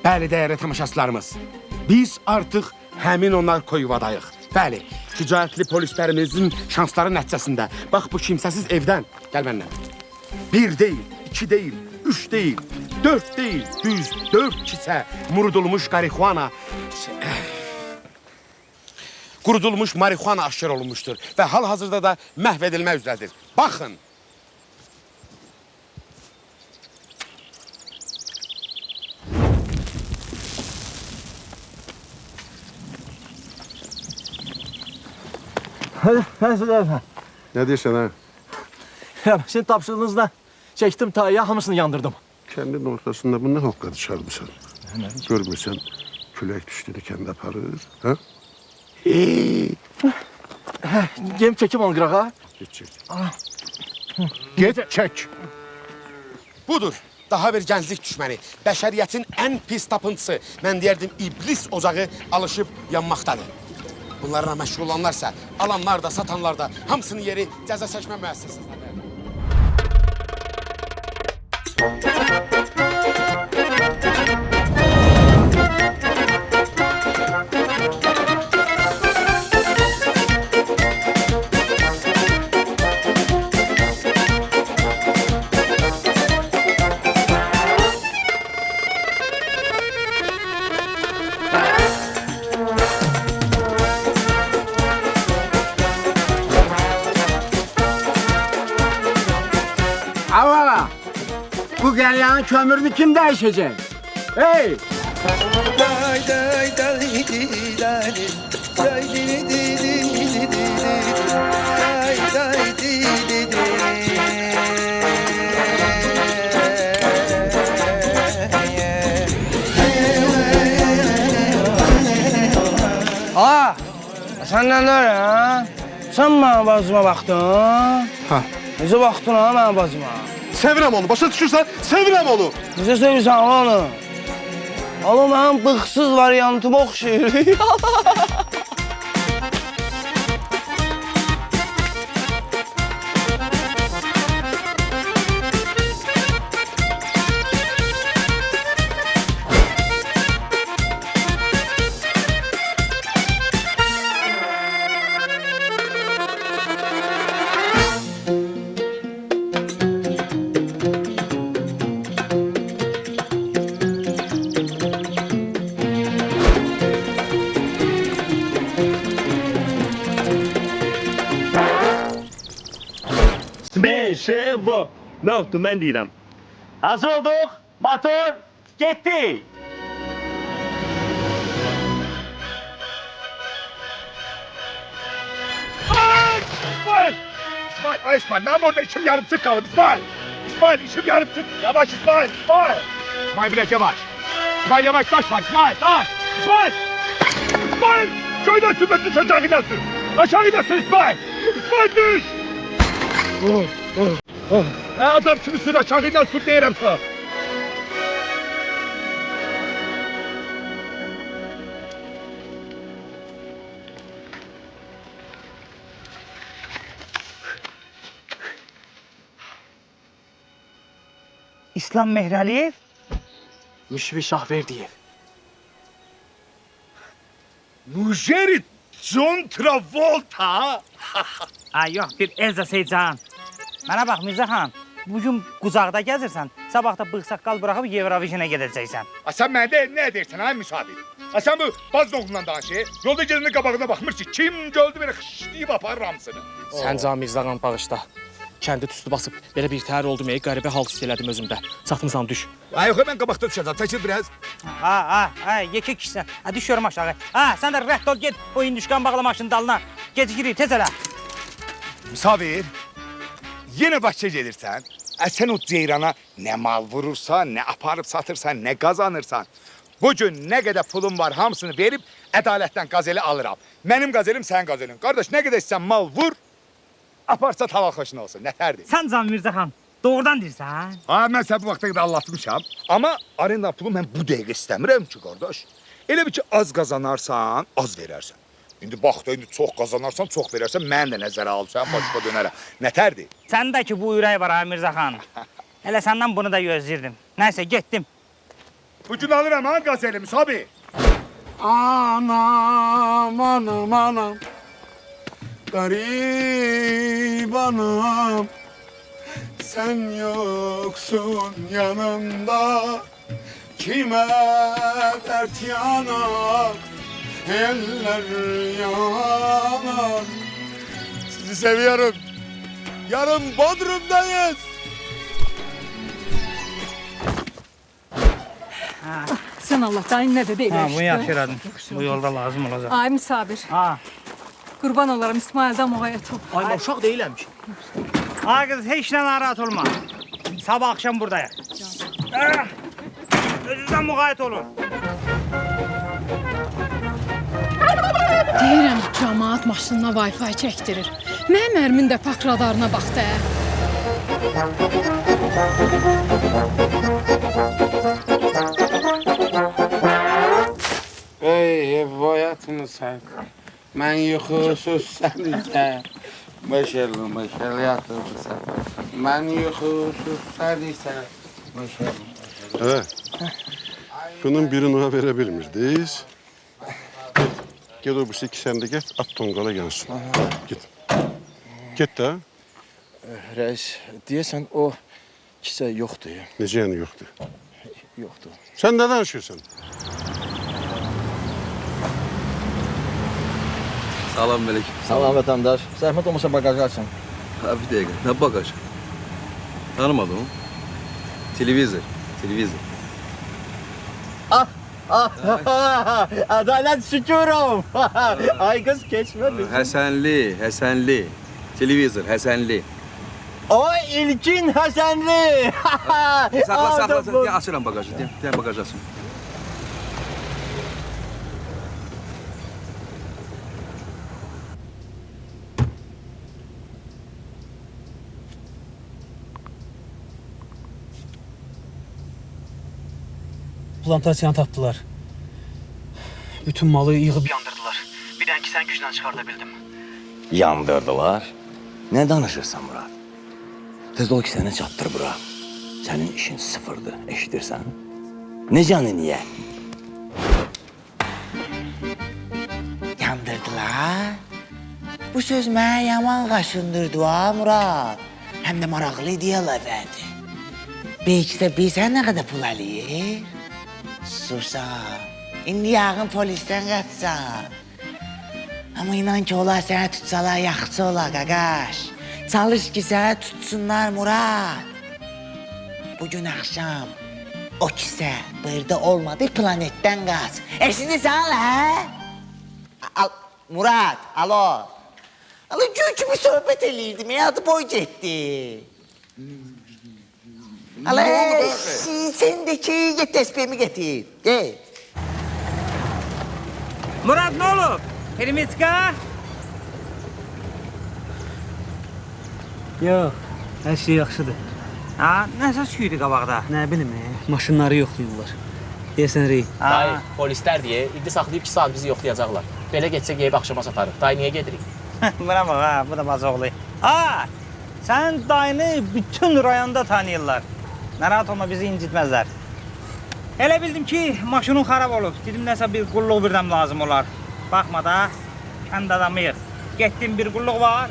Bəli, dəyərli tamaşaçılarımız, biz artıq həmin o narkoyuvadayıq. Bəli, şücaətli polislərimizin şansları nəticəsində, bax bu kimsəsiz evdən, gəl məndən. 1 deyil, 2 deyil, 3 deyil, 4 deyil, düz 4 kisə murudulmuş marihuana, qurudulmuş marihuana aşkar olunmuşdur və hal-hazırda da məhv edilmək üzrədir. Baxın. Ne diyorsun ha? Ya sizin tapşırığınızla çektim tayya hamısını yandırdım. Kendin ortasında bu ne hokka dışarıdısın? Görmürsen külek düştüğünü kendi aparır. Ha? Gem çekim al qırağa. Git çek. Git çek. Budur. Daha bir gənclik düşməni, bəşəriyyətin ən pis tapıntısı, mən deyərdim iblis ocağı alışıb yanmaqdadır. Bunlarla məşğul olanlarsa, alanlar da, satanlar da, hamısının yeri cəza çəkmə müəssisəsidir. Avala, bu galyanın kömürünü kim değişecek? Hey! Aa, senden ne öyle ha? Sen bana bazıma baktın. Ha. Bize baktın ha bana bazıma. Sevirem onu. Başa düşürsen sevirem onu. Bize söylesen onu. Oğlum benim bıksız varyantım okşuyor. Bu. Ne yaptım ben değilim. Hazır olduk. Motor gitti. İsmail! İsmail, İsmail, ben orada içim yarım tık kaldı. İsmail! İsmail, içim yarım tık. Yavaş İsmail, İsmail! İsmail biraz yavaş. İsmail yavaş, taş var. İsmail, taş! İsmail! İsmail! Şöyle sür, düş aşağı gidersin. Aşağı gidersin İsmail! İsmail düş! Adam şunu sür aşağı gidersin diyelim sana. İslam Mehraliyev. Müşvi Şahverdiyev. Mujeri John Travolta! Ay yox, bir Elza Seycan. Mənə bax Mirzə xan, bugün qucaqda gəzirsən, sabah da bığ-saqqal buraxıb Eurovision'a gedəcəksən. Sen bende ne dersin ha müsaade? Sen bu baz oğlundan danışı, yolda gelinin qabağına baxmır ki, kim gördü belə xışlayıb aparır hamısını. Sən Can Mirzə xan bağışla. Kəndi tüstü basıb belə bir təhər oldum, qəribə hal hiss elədim özümdə. Çatmısan düş. Ay yox, mən qabaqda düşəcəm, çəkil biraz. Yekə kişisən. Düşüyorum aşağı. Sən də rədd ol, get o indüşkan bağla maşının dalına. Gecikirik, tez elə. Misafir, yine Bakıya gelirsen, sen o ceyrana ne mal vurursan, ne aparıp satırsan, ne kazanırsan, bugün ne kadar pulum var hamısını verip ədalətdən qazeli alıram. Mənim qazelim, sən qazelin. Qardaş, ne kadar sen mal vur, aparsa taval xoşuna olsun, nətərdir? Sən Can Mirzə xan, doğrudan deyirsən? Ha, mən sən bu vaxta qədər anlatmışam. Amma arenda pulu mən bu dəqiqə istəmirəm ki, qardaş. Elə bir ki, az qazanarsan, az verərsən. İndi bax da, indi çox qazanarsan, çox verərsən, mən də nəzərə alacağım, başqa dönərəm. Nətərdir? Səndə ki bu ürək var ha Mirzə xan. Hələ səndən bunu da gözləyirdim. Nəysə, getdim. Bugün alırım ha gazeli Musavi. Anam, anam, anam. Garip anam. Sen yoksun yanımda. Kime dert yanar, eller yanar. Sizi seviyorum. Yarın Bodrum'dayız. Sen Allah'tan ne dedi Ha, bunu yaxşı elədim. Bu yolda lazım olacaq. Ay misafir. Ha. Kurban olaram İsmail'den muğayet ol. Ay uşaq deyiləm ki. Ha kız heç nə narahat olma. Sabah akşam buradayıq. Ah! Özünüzdən müğayət olun. Deyirəm, camaat maşınına Wi-Fi çəkdirir. Mənim ərimin də pak radarına baxdı. Ey hayatını sen. Ben yuxusuz sənsə. Maşallah yatırsan. Ben yuxusuz sənsə. Maşallah. Evet. Bunun birini ona verebilmirdiz. Gel o birisi iki sen de get, at tongala gelsin. Git. Git de. Rəis, deyəsən o kisə yoxdur. Necə yəni yoxdur? Yoxdur. Sen ne danışıyorsun? Salam Məlik. Salam vətəndaş. Zəhmət olmasa bagajı açın. Ha, bir dəqiqə. Nə bagaj? Tanımadım. Televizor. Televizor. Adalet şükürüm. Ay kız geçmedi. Həsənli, Həsənli. Televizor, Həsənli. O ilkin Hasanlı. Saxla. Deyən açıram bagajı. Deyən bagajı açın. Plantasiyanı tapdılar. Bütün malı yığıb yandırdılar. Bir dənə ki sən güclə çıxarda bildim. Yandırdılar. Ne danışırsan Murat? Tez ol ki seni çattır bura. Senin işin sıfırdı, eşitirsen. Ne canı niye? Yandırdılar. Bu söz mənə yaman qaşındırdı ha Murat. Hem de maraqlı diyorlar verdi. Belki de bilsən ne kadar pul alır? Susan. İndi yağın polisten kaçsan. Ama inan ki olar seni tutsalar yaxşı olar qaqaş. Çalış ki seni tutsunlar Murat. Bugün akşam o kisə burada olmadı planetten kaç. Şimdi sağ ol ha? Murat, alo. Alo gül bir sohbet eləyirdim ya, adı boy getdi. Alo, sendeki get tespihimi getir. Gel. Murat ne olub? Hermitska? Yox, hər şey yaxşıdır. Ha, nəsə sküydü qabaqda. Nə bilim, maşınları yoxlayırlar. Deyəsən Rey. Dayı, polislər deyə, indi saxlayıb 2 saat bizi yoxlayacaqlar. Belə getsək yeyib axşama satarıq. Dayı, niyə gedirik? Buna bak ha, bu da bazoğlu. Ha, sen dayını bütün rayonda tanıyırlar. Narahat olma, bizi incitmezler. Elə bildim ki, maşının xarab olub. Dedim nəsə bir qulluq birdən lazım olar. Baxma da, kənd adamıyıq. Getdim bir qulluq var.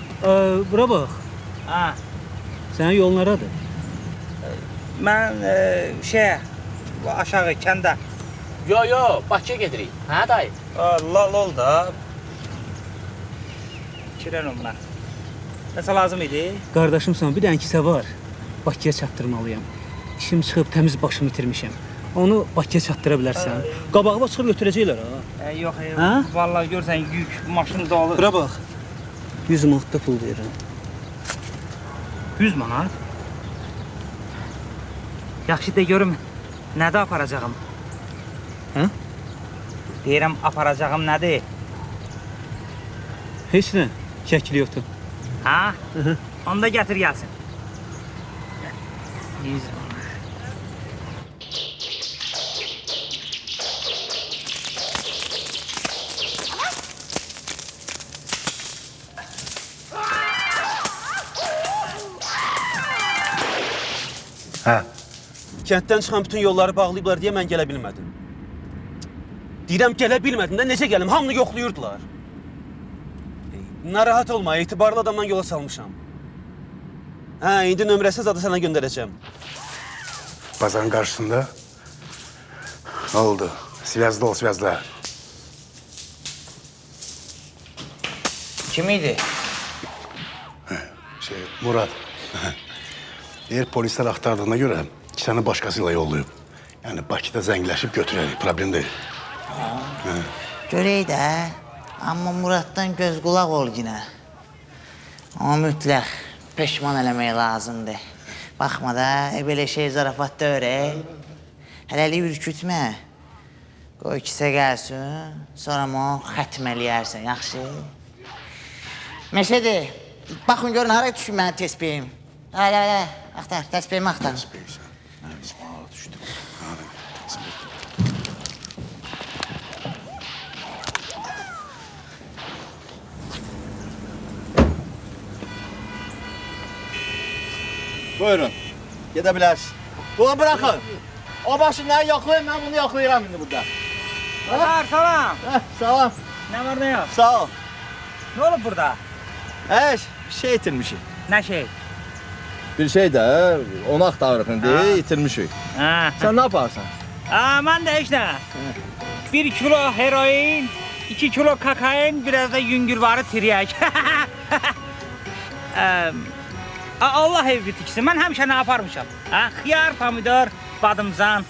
Bura bax. Ha. Sənin yolun naradır? Mən bu aşağı kəndə. Yo, Bakıya gedirik. Hə dayı? Lal ol da. Kirən ondan. Nəsə lazım idi? Qardaşımsan, bir dənə kisə var. Bakıya çatdırmalıyam. İşim çıxıb təmiz başımı itirmişəm. Onu Bakıya çatdıra bilərsən. Qabağıma çıxıb götürəcəklər ha. Yox, Ha? vallahi görsən yük, maşın dolu. Bura bax. 100 manatda pul verirəm. 100 manat? Yaxşı de görüm, nədə aparacağım? Hə? Deyirəm, aparacağım nədir? Heç nə, kəkli yoxdur. Ha? Onu da gətir gəlsin. 100 manat. Kənddən çıxan bütün yolları bağlayıblar deyə mən gələ bilmədim. Deyirəm gələ bilmədim də necə gəlim? Hamını yoxlayırdılar. Narahat olma, etibarlı adamdan yola salmışam. Hə, indi nömrəsiz adı sənə göndərəcəm. Bazarın qarşısında oldu. Svязda ol, svязda. Kim idi? Murad. Eğer polisler aktardığına göre səni başkasıyla yollayıb. Yani Bakıda zəngləşib götürərik, problem değil. Görək də, amma Muraddan göz qulaq ol yine. Ama mütləq peşman eləmək lazımdır. Baxma da, belə şey zarafatda öyrək. Hələlik ürkütmə. Qoy kisə gəlsin, sonra onu xətm eləyərsən, yaxşı? Məşədi, baxın görün, haraya düşün mənim təsbihim. Gəl, axtar, təsbihimi axtar. Buyurun. Gedə bilərsiniz. Bunu bırakın. O başından yoxlayın, ben bunu yoxlayıram indi burada. Azar, salam. Salam. Ne var ne yok? Sağ ol. Ne olur burada? Bir şey itirmişik. Ne şey? Bir şey de onu axtarırıq indi, itirmişik. Ha. Sen ne yaparsan? Aman da heç nə. 1 kilo heroin, 2 kilo kokain, biraz da yüngülvarı tiryək. Allah evi bitiksin. Mən həmişə nə yaparmışam? Xiyar, pomidor, badımcan.